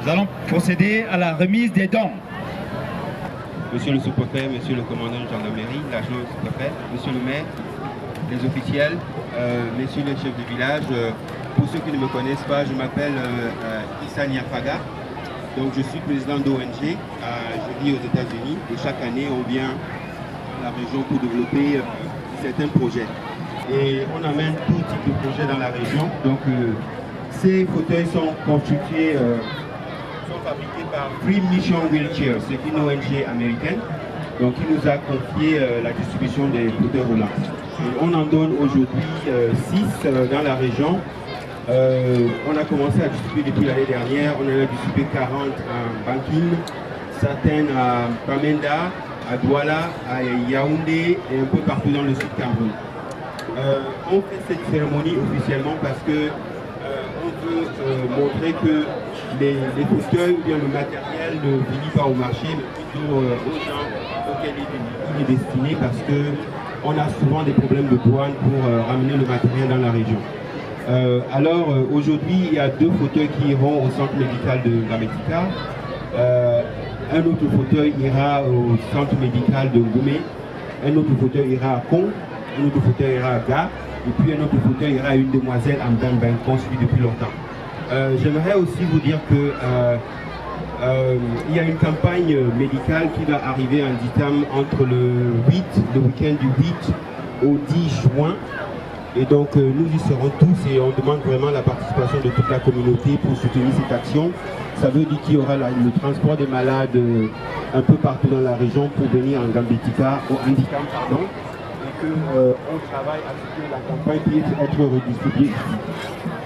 Nous allons procéder à la remise des dons. Monsieur le sous-préfet, monsieur le commandant de gendarmerie, l'adjoint du sous-préfet, monsieur le maire, les officiels, messieurs les chefs de village. Pour ceux qui ne me connaissent pas, je m'appelle Issa Niafaga. Donc je suis président d'ONG. Je vis aux États-Unis et chaque année on vient à la région pour développer certains projets. Et on amène tout type de projets dans la région. Donc ces fauteuils sont constitués, sont fabriqués par Free Mission Wheelchair, c'est une ONG américaine, donc qui nous a confié la distribution des fauteuils roulants. Et on en donne aujourd'hui 6 dans la région. On a commencé à distribuer depuis l'année dernière, on en a distribué 40 à Bankin, certaines à Bamenda, à Douala, à Yaoundé et un peu partout dans le sud Cameroun. On fait cette cérémonie officiellement parce que on veut montrer que les fauteuils ou bien le matériel ne finit pas au marché, mais plutôt aux gens auxquels il est destiné, parce qu'on a souvent des problèmes de douane pour ramener le matériel dans la région. Alors aujourd'hui, il y a 2 fauteuils qui iront au centre médical de Gametika. Un autre fauteuil ira au centre médical de Ngoumé. Un autre fauteuil ira à Kong. Un autre fauteuil ira à Ga. Et puis un autre fauteuil ira à une demoiselle en Danben, qu'on suit depuis longtemps. J'aimerais aussi vous dire que il y a une campagne médicale qui va arriver en Ditam entre le week-end du 8 au 10 juin. Et donc nous y serons tous et on demande vraiment la participation de toute la communauté pour soutenir cette action. Ça veut dire qu'il y aura le transport des malades un peu partout dans la région pour venir en Gambetika, au handicap, pardon, et qu'on travaille à ce que la campagne puisse être redistribuée ici.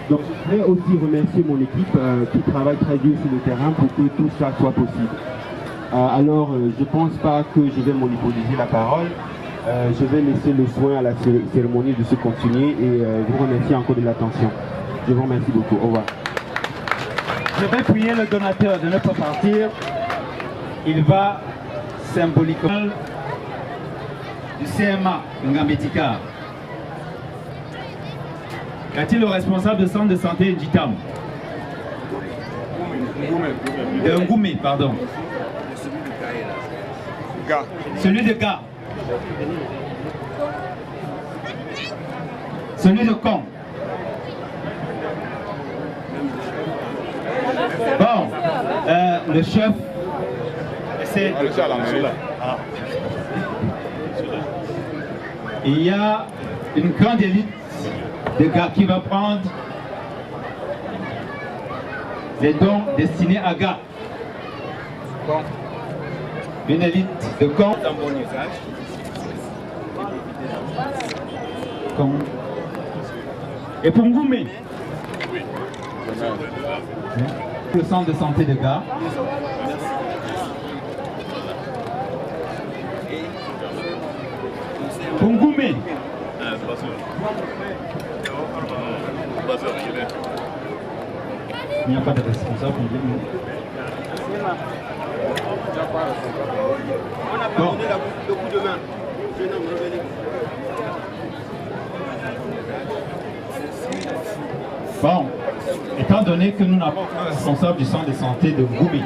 Donc je voudrais aussi remercier mon équipe qui travaille très dur sur le terrain pour que tout ça soit possible. Alors je ne pense pas que je vais monopoliser la parole. Je vais laisser le soin à la cérémonie de se continuer et vous remercier encore de l'attention. Je vous remercie beaucoup. Au revoir. Je vais prier le donateur de ne pas partir. Il va symboliquement du CMA Ngametika. Y a-t-il le responsable de centre de santé d'Itam? De Ngoumé, pardon. Celui de Ga. Celui de Kong. Bon, le chef, c'est... Il y a une grande élite de Ga qui va prendre les dons destinés à Ga. Une élite de Kong. Et pour Ngoumé, le centre de santé de Ga. Pour Ngoumé, il n'y a pas de responsable. On a donné le coup de main. Bon, étant donné que nous n'avons pas de responsable du centre de santé de Ngoumé,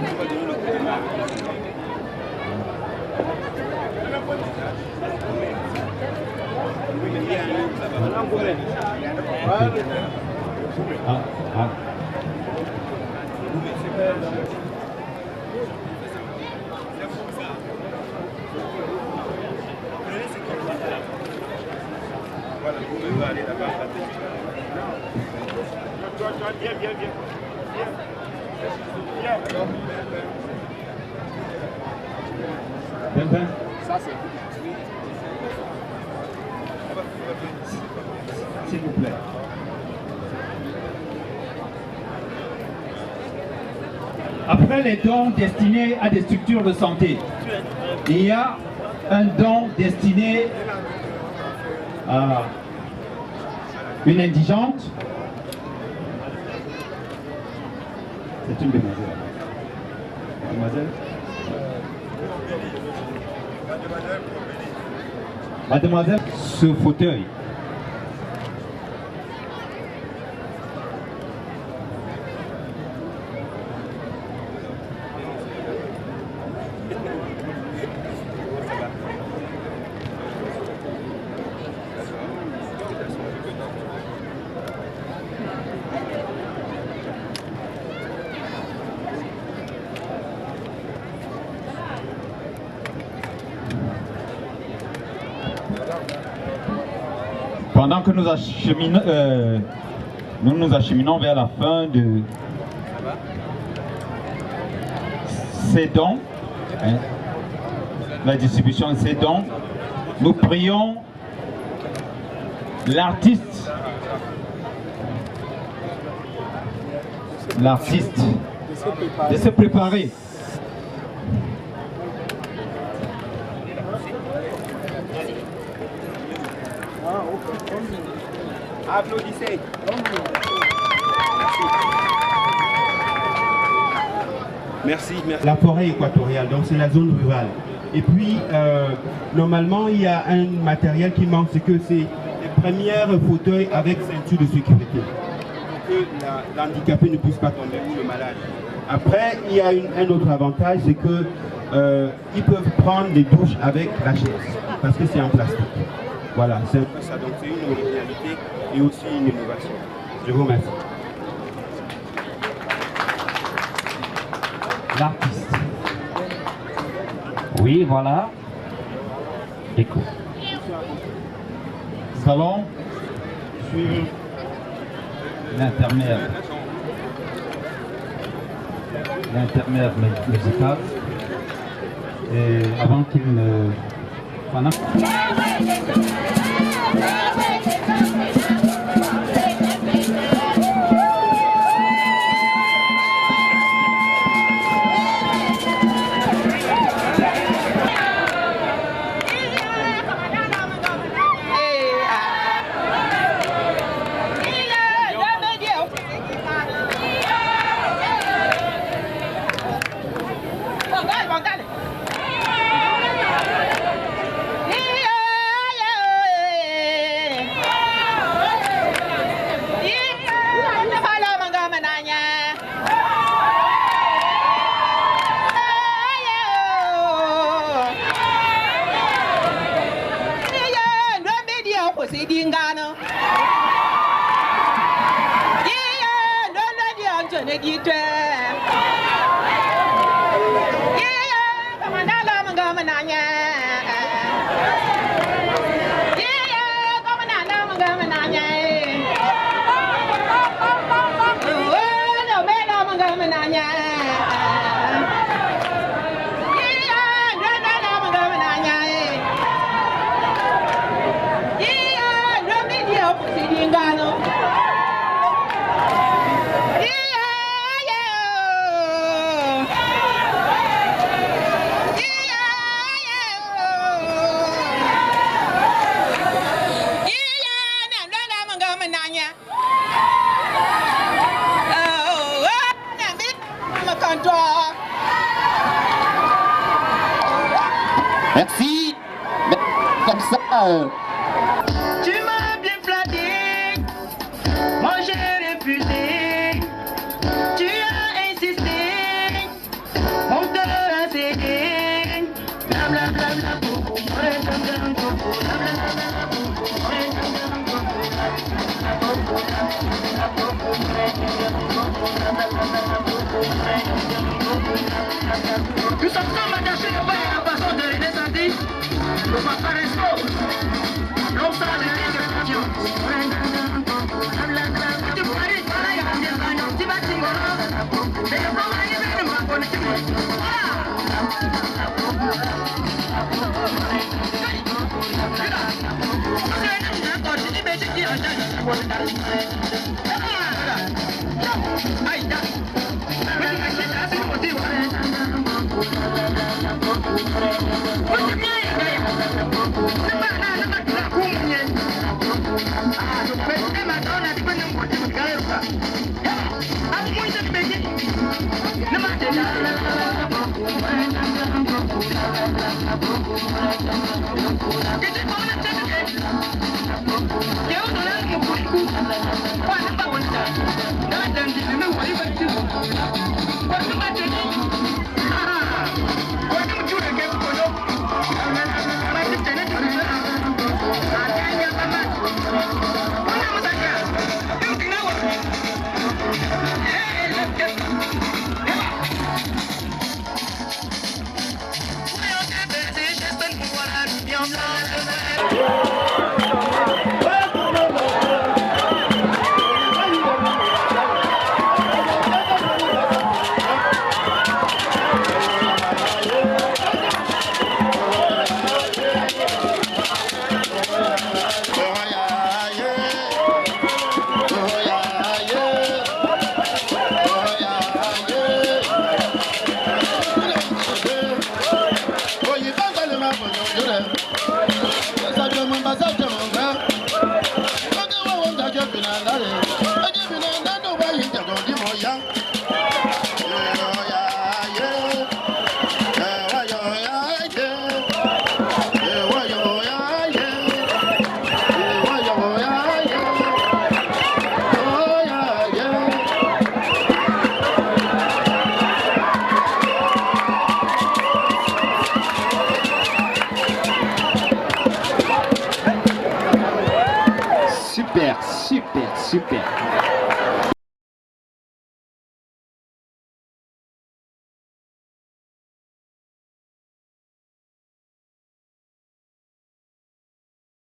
s'il vous plaît. Après les dons destinés à des structures de santé, il y a un don destiné à une indigente. C'est une demoiselle. Mademoiselle. Mademoiselle, ce fauteuil. que nous nous acheminons vers la fin de ces dons, hein, la distribution de ces dons, nous prions l'artiste de se préparer. Applaudissez. Merci, merci. La forêt équatoriale, donc c'est la zone rurale. Et puis, normalement, il y a un matériel qui manque, c'est que c'est les premières fauteuils avec ceinture de sécurité. Pour que l'handicapé ne puisse pas tomber ou le malade. Après, il y a un autre avantage, c'est que ils peuvent prendre des douches avec la chaise, parce que c'est en plastique. Voilà, c'est un peu ça. Donc c'est une originalité et aussi une innovation. Je vous remercie. L'artiste. Oui, voilà. Écoute. Nous allons suivre l'intermède musical. Et avant qu'il ne... Pendant... Merci. Comme ça. Tu m'as bien flatté, moi j'ai refusé. Tu as insisté, on te l'a cédé. Bla bla bla bla boum boum, bla bla bla boum boum, bla bla bla boum boum, nous sommes comme attachés au bain en façon de les descendre. Nous sommes pas respo. L'on sort de l'expression. Tu peux aller par là, il y a des gagnants. Tu vas t'y mais le problème est de ma politique. Super, super, super.